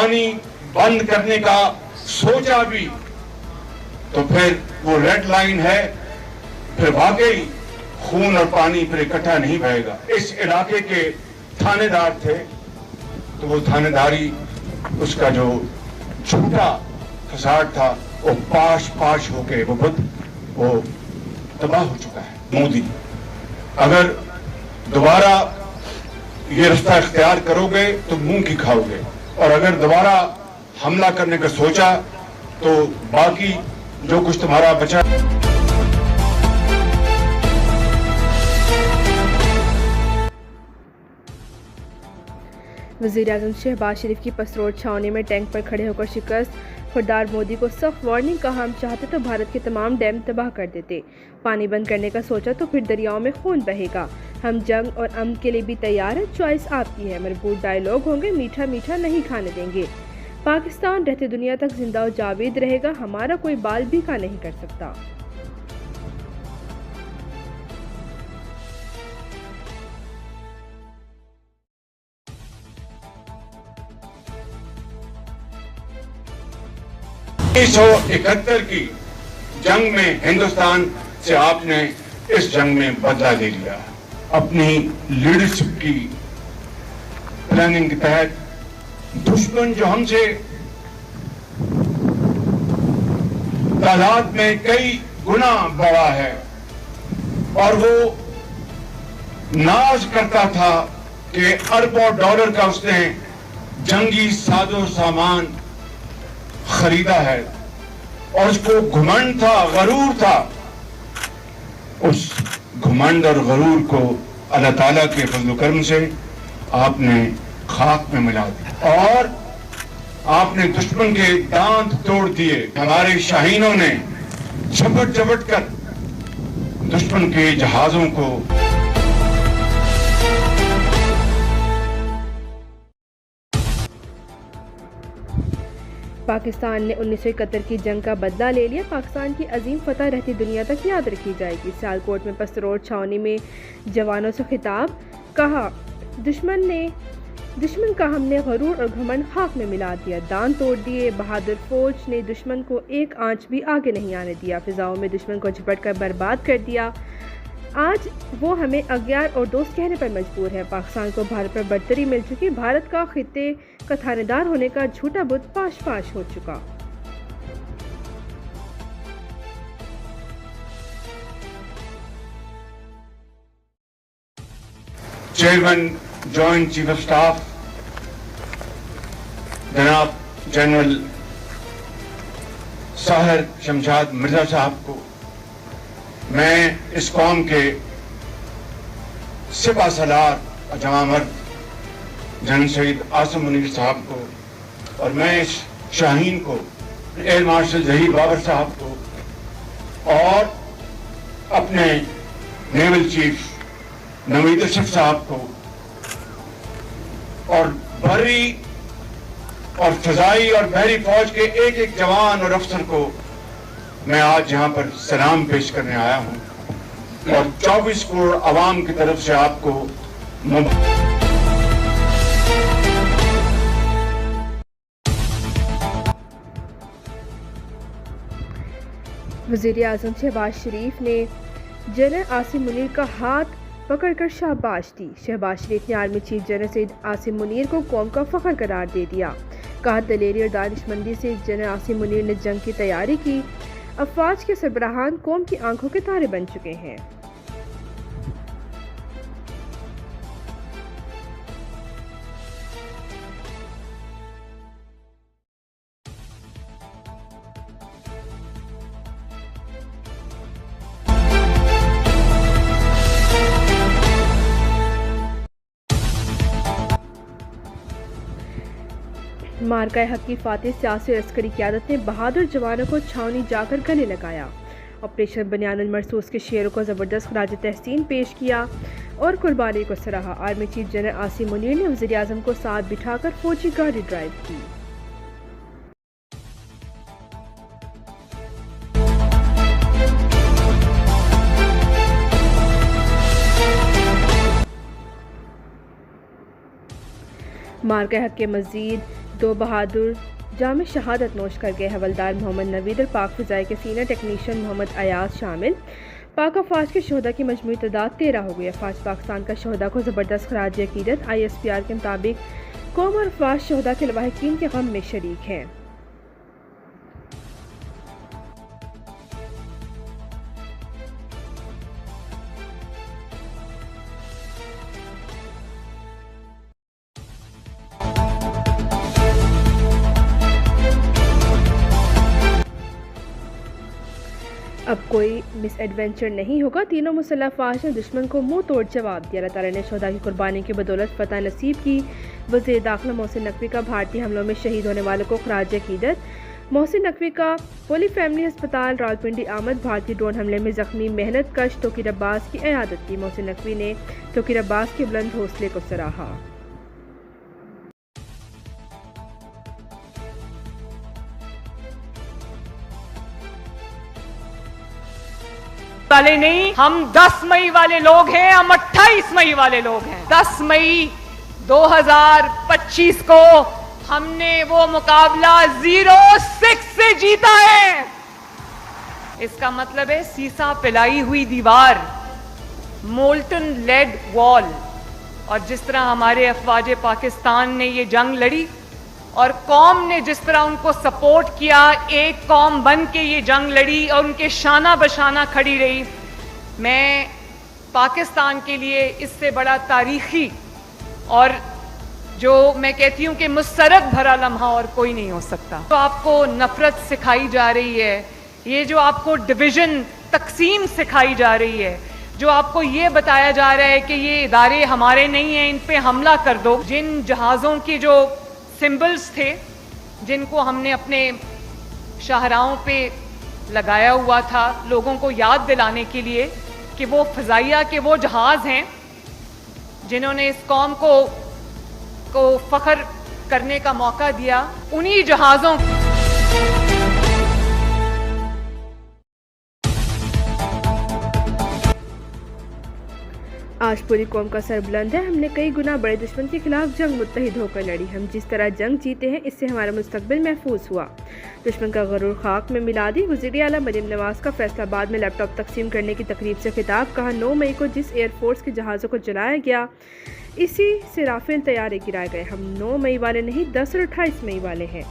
पानी बंद करने का सोचा भी तो फिर वो रेड लाइन है, फिर वाकई खून और पानी फिर इकट्ठा नहीं बहेगा। इस इलाके के थानेदार थे तो वो थानेदारी, उसका जो झूठा फसाद था वो पाश पाश होके वो तबाह हो चुका है। मोदी, अगर दोबारा ये रास्ता इख्तियार करोगे तो मुंह की खाओगे, और अगर दोबारा हमला करने का सोचा तो बाकी जो कुछ तुम्हारा बचा। वज़ीर-ए-आज़म शहबाज शरीफ की पसरोड छावनी में टैंक पर खड़े होकर शिकस्त। खुददार मोदी को सख्त वार्निंग, कहा हम चाहते तो भारत के तमाम डैम तबाह कर देते, पानी बंद करने का सोचा तो फिर दरियाओं में खून बहेगा। हम जंग और अमन के लिए भी तैयार है, चॉइस आपकी है। मजबूत डायलॉग होंगे, मीठा मीठा नहीं खाने देंगे। पाकिस्तान रहते दुनिया तक जिंदा और जावेद रहेगा, हमारा कोई बाल भी का नहीं कर सकता। सौ 71 की जंग में हिंदुस्तान से आपने इस जंग में बदला ले लिया। अपनी लीडरशिप की प्लानिंग के तहत दुश्मन जो हमसे तादाद में कई गुना बड़ा है और वो नाज करता था कि अरबों डॉलर का उसने जंगी साजो सामान खरीदा है और उसको घुमंड था, गरूर था। उस घुमंड और गरूर को अल्लाह ताला के फजल करम से आपने खाक में मिला दिया और आपने दुश्मन के दांत तोड़ दिए। हमारे शाहीनों ने झपट झपट कर दुश्मन के जहाजों को पाकिस्तान ने 1971 की जंग का बदला ले लिया। पाकिस्तान की अजीम फतह रहती दुनिया तक याद रखी जाएगी। सियालकोट में पसरोड छावनी में जवानों से खिताब, कहा दुश्मन का हमने गरूर और घमंड खाक में मिला दिया, दांत तोड़ दिए। बहादुर फौज ने दुश्मन को एक आंच भी आगे नहीं आने दिया, फिजाओं में दुश्मन को झपट कर बर्बाद कर दिया। आज वो हमें अज्ञात और दोस्त कहने पर मजबूर है। पाकिस्तान को भारत पर बढ़तरी मिल चुकी, भारत का खित्ते का थानेदार होने का झूठा बुत पाश पाश हो चुका। Chairman joint chief of staff जनाब जनरल साहिर शमशाद मिर्जा साहब को, मैं इस कौम के सिपा सलार जवां मर्द जनरल शहीद आसिम मुनीर साहब को और मैं इस शाहीन को, एयर मार्शल जहीर बाबर साहब को और अपने नेवल चीफ नवीद अशरफ साहब को और बर्री और फजाई और बहरी फौज के एक एक जवान और अफसर को मैं आज यहाँ पर सलाम पेश करने आया हूँ और 24 करोड़ आवाम की तरफ से आपको वज़ीर-ए-आज़म शहबाज शरीफ ने जनरल आसिम मुनीर का हाथ पकड़कर शाबाश दी। शहबाज शरीफ ने army chief general Syed Asim Munir को कौम का फख्र करार दे दिया। कहा दलेरी और दानिशमंदी से जनरल आसिम मुनीर ने जंग की तैयारी की। अफवाज के सरबराहान कौम की आंखों के तारे बन चुके हैं। मार्का हक की फातेह सियासी और अस्करी क़यादत ने बहादुर जवानों को छावनी जाकर गले लगाया। ऑपरेशन बनियानुल मरसूस के शेरों को ज़बरदस्त खराज तहसीन पेश किया और कुर्बानी को सराहा। Army chief general Asim Munir ने वज़ीर-ए-आज़म को साथ बिठाकर फौजी गाड़ी ड्राइव की। मार्का हक के मज़ीद दो बहादुर जाम शहादत नोश कर गए हवलदार मोहम्मद नवीद और पाक फ़िज़ाई के सीनियर टेक्नीशियन मोहम्मद अयाज शामिल। पाक अफवाज के शहदा की मजमूई तादाद 13 हो गई। अफवाज पाकिस्तान का शहदा को ज़बरदस्त खराज अकीदत। ISPR के मुताबिक कौम और अफवाज शहदा के लवाहिकीन के गम में शरीक हैं। अब कोई मिस एडवेंचर नहीं होगा। तीनों मुसल्लह अफवाज ने दुश्मन को मुंह तोड़ जवाब दिया। अल्लाह ताला ने शहदा की कुर्बानी की बदौलत फतह नसीब की। वज़ीर दाखिला मोहसिन नकवी का भारतीय हमलों में शहीद होने वालों को खराज अकीदत। मोहसिन नकवी का होली फैमिली अस्पताल रावलपिंडी आमद। भारतीय ड्रोन हमले में जख्मी मेहनत कश तोकीर अब्बास की इयादत की। मोहसिन नकवी ने तोकीर अब्बास के बुलंद हौसले को सराहा। वाले नहीं, हम 10 मई वाले लोग हैं, हम 28 मई वाले लोग हैं। 10 मई 2025 को हमने वो मुकाबला 0-6 से जीता है। इसका मतलब है सीसा पिलाई हुई दीवार, मोल्टन लेड वॉल। और जिस तरह हमारे अफवाज पाकिस्तान ने ये जंग लड़ी और कौम ने जिस तरह उनको सपोर्ट किया, एक कौम बन के ये जंग लड़ी और उनके शाना बशाना खड़ी रही, मैं पाकिस्तान के लिए इससे बड़ा तारीखी और जो मैं कहती हूँ कि मुसरत भरा लम्हा और कोई नहीं हो सकता। तो आपको नफरत सिखाई जा रही है, ये जो आपको डिवीज़न तकसीम सिखाई जा रही है, जो आपको ये बताया जा रहा है कि ये इदारे हमारे नहीं हैं, इन पे हमला कर दो। जिन जहाज़ों की जो सिंबल्स थे जिनको हमने अपने शाहराहों पे लगाया हुआ था लोगों को याद दिलाने के लिए कि वो फ़िज़ाइया के वो जहाज़ हैं जिन्होंने इस कौम को फ़ख्र करने का मौका दिया, उन्हीं जहाज़ों आज पूरी कौम का सर बुलंद है। हमने कई गुना बड़े दुश्मन के खिलाफ जंग मुत्तहिद होकर लड़ी। हम जिस तरह जंग जीते हैं इससे हमारा मुस्तकबिल महफूज हुआ। दुश्मन का गरूर खाक में मिला दी। वज़ीर आला मरीम नवाज का फैसलाबाद में लैपटॉप तकसीम करने की तकरीब से खिताब। कहा 9 मई को जिस एयरफोर्स के जहाज़ों को जलाया गया इसी से राफेल तैयारे गिराए गए। हम 9 मई वाले नहीं 10 और 28 मई वाले हैं।